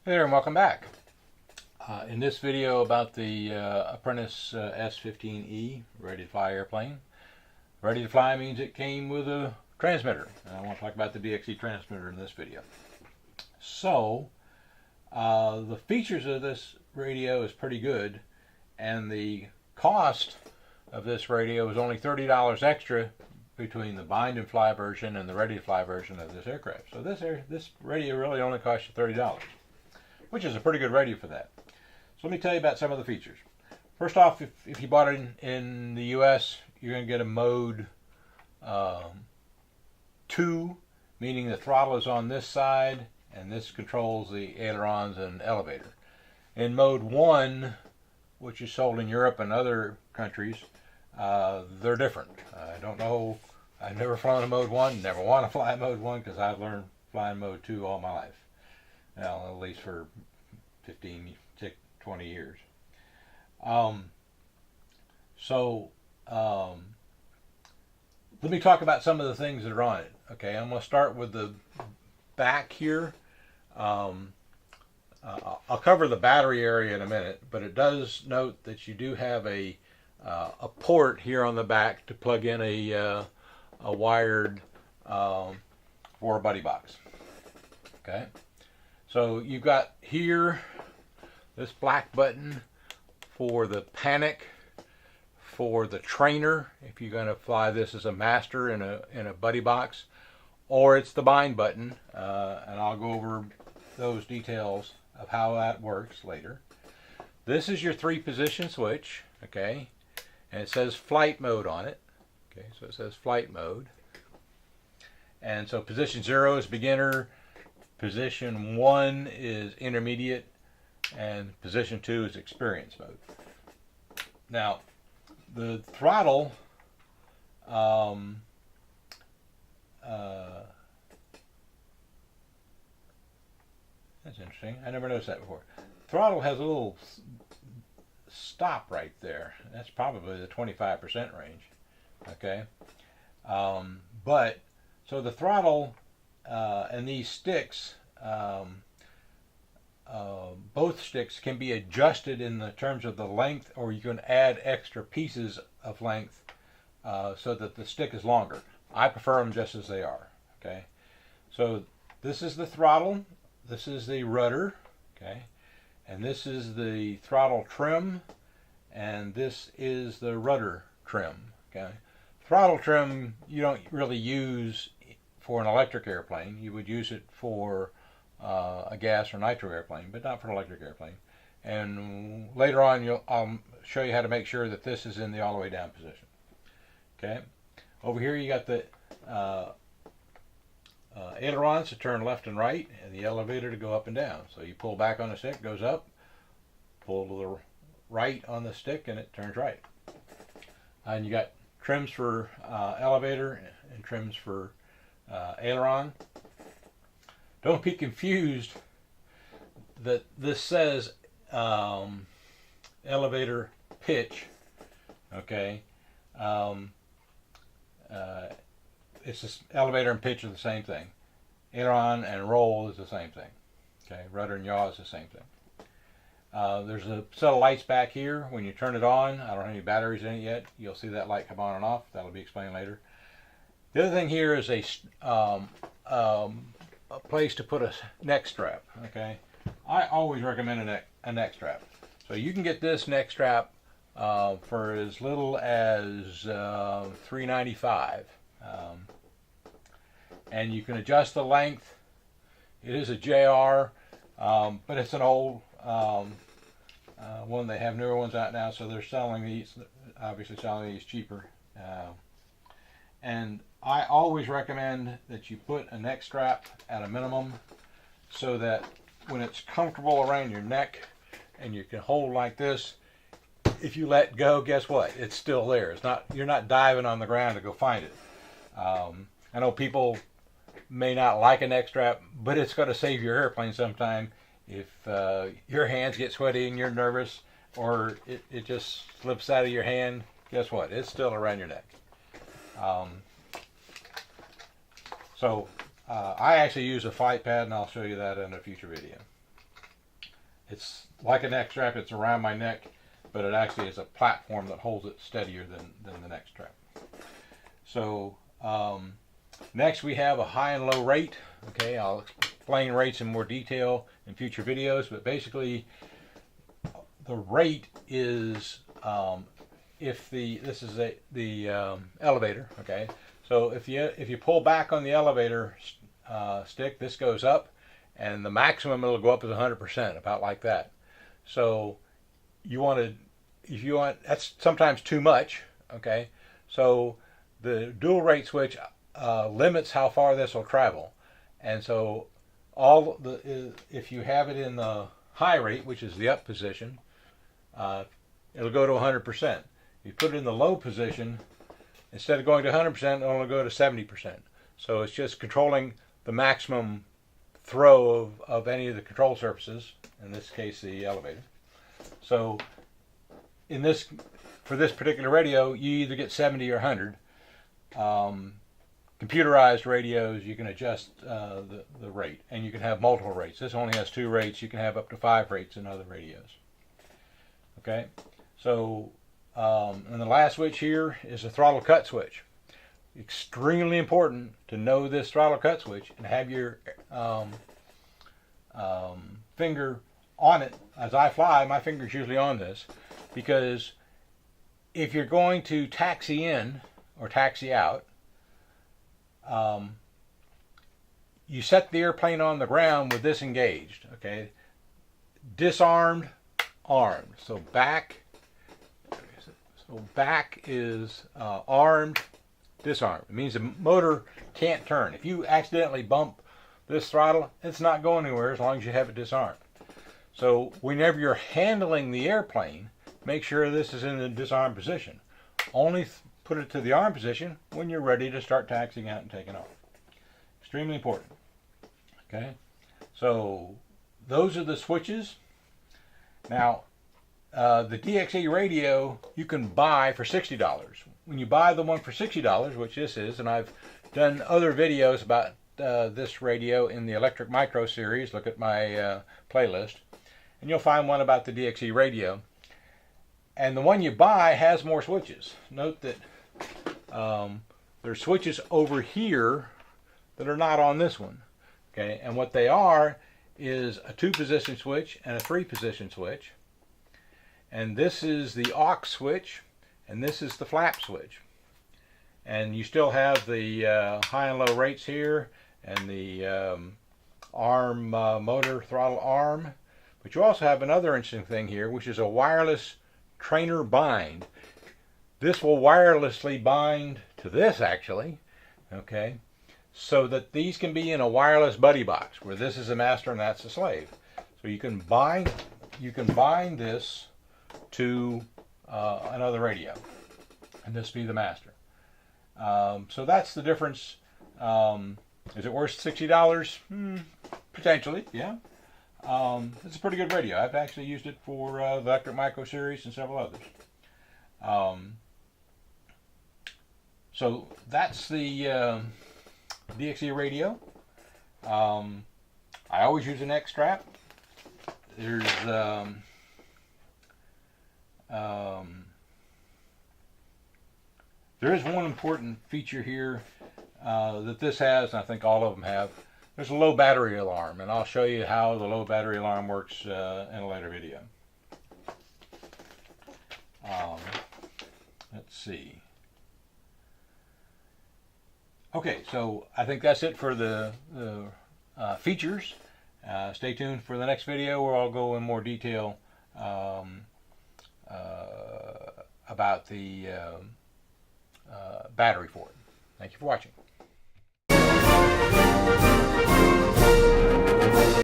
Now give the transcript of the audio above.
Hey there and welcome back. In this video about the Apprentice S15E ready to fly airplane. Ready to fly means it came with a transmitter. And I want to talk about the DXe transmitter in this video. So the features of this radio is pretty good, and the cost of this radio is only $30 extra between the bind and fly version and the ready to fly version of this aircraft. So this radio really only costs you $30. Which is a pretty good radio for that. So let me tell you about some of the features. First off, if you bought it in the US, you're going to get a mode 2, meaning the throttle is on this side, and this controls the ailerons and elevator. In mode 1, which is sold in Europe and other countries, they're different. I don't know, I've never flown in mode 1, never want to fly in mode 1 because I've learned flying mode 2 all my life. Well, at least for 15, 20 years. Let me talk about some of the things that are on it. Okay, I'm going to start with the back here. I'll cover the battery area in a minute, but it does note that you do have a port here on the back to plug in a wired for a buddy box. Okay. So you've got here this black button for the panic, for the trainer, if you're going to fly this as a master in a buddy box, or it's the bind button, and I'll go over those details of how that works later. This is your 3-position switch, okay, and it says flight mode on it. Okay, so it says flight mode, and so position 0 is beginner. Position 1 is intermediate, and position 2 is experience mode. Now, the throttle, that's interesting. I never noticed that before. Throttle has a little stop right there. That's probably the 25% range. Okay, so the throttle. And these sticks, both sticks can be adjusted in the terms of the length, or you can add extra pieces of length so that the stick is longer. I prefer them just as they are. Okay, so this is the throttle, this is the rudder, okay, and this is the throttle trim, and this is the rudder trim. Okay, throttle trim you don't really use for an electric airplane. You would use it for a gas or nitro airplane, but not for an electric airplane. And later on, I'll show you how to make sure that this is in the all the way down position. Okay. Over here, you got the ailerons to turn left and right, and the elevator to go up and down. So you pull back on the stick, goes up. Pull to the right on the stick, and it turns right. And you got trims for elevator and trims for aileron. Don't be confused that this says elevator pitch. Okay, it's just elevator and pitch are the same thing. Aileron and roll is the same thing. Okay, rudder and yaw is the same thing. There's a set of lights back here. When you turn it on, I don't have any batteries in it yet. You'll see that light come on and off. That'll be explained later. The other thing here is a place to put a neck strap. Okay, I always recommend a neck strap. So you can get this neck strap for as little as $3.95, and you can adjust the length. It is a JR, but it's an old one. They have newer ones out now, so they're selling these. Obviously, selling these cheaper. And I always recommend that you put a neck strap at a minimum so that when it's comfortable around your neck and you can hold like this, if you let go, guess what? It's still there. It's not, you're not diving on the ground to go find it. I know people may not like a neck strap, but it's going to save your airplane sometime if your hands get sweaty and you're nervous, or it just slips out of your hand. Guess what? It's still around your neck. I actually use a flight pad, and I'll show you that in a future video. It's like a neck strap. It's around my neck, but it actually is a platform that holds it steadier than the neck strap. So next we have a high and low rate. Okay, I'll explain rates in more detail in future videos, but basically the rate is if this is the elevator. Okay, so if you pull back on the elevator stick, this goes up, and the maximum it'll go up is 100%, about like that. So if you want, that's sometimes too much. Okay, so the dual rate switch limits how far this will travel, and so if you have it in the high rate, which is the up position, it'll go to 100%. You put it in the low position, instead of going to 100%, it'll only go to 70%. So it's just controlling the maximum throw of any of the control surfaces, in this case the elevator. So for this particular radio, you either get 70 or 100. Computerized radios, you can adjust the rate, and you can have multiple rates. This only has 2 rates. You can have up to 5 rates in other radios. Okay, so and the last switch here is a throttle cut switch. Extremely important to know this throttle cut switch and have your finger on it. As I fly, my finger's usually on this, because if you're going to taxi in or taxi out, you set the airplane on the ground with this engaged. Okay, disarmed, armed. So back is armed, disarmed. It means the motor can't turn. If you accidentally bump this throttle, it's not going anywhere as long as you have it disarmed. So whenever you're handling the airplane, make sure this is in the disarmed position. Only put it to the arm position when you're ready to start taxiing out and taking off. Extremely important. Okay, so those are the switches. Now, the DXe radio you can buy for $60. When you buy the one for $60, which this is, and I've done other videos about this radio in the Electric Micro series, look at my playlist, and you'll find one about the DXe radio. And the one you buy has more switches. Note that there's switches over here that are not on this one. Okay, and what they are is a 2-position switch and a 3-position switch. And this is the aux switch, and this is the flap switch. And you still have the high and low rates here, and the arm motor throttle arm. But you also have another interesting thing here, which is a wireless trainer bind. This will wirelessly bind to this, actually, okay, so that these can be in a wireless buddy box where this is the master and that's the slave. So you can bind this to another radio, and this be the master. So that's the difference. Is it worth $60? Potentially, yeah. It's a pretty good radio. I've actually used it for the Electric Micro series and several others. So that's the DXe radio. I always use a neck strap. There's there is one important feature here that this has, and I think all of them have. There's a low battery alarm, and I'll show you how the low battery alarm works in a later video. Let's see. Okay, so I think that's it for the features. Stay tuned for the next video where I'll go in more detail about the battery for it. Thank you for watching.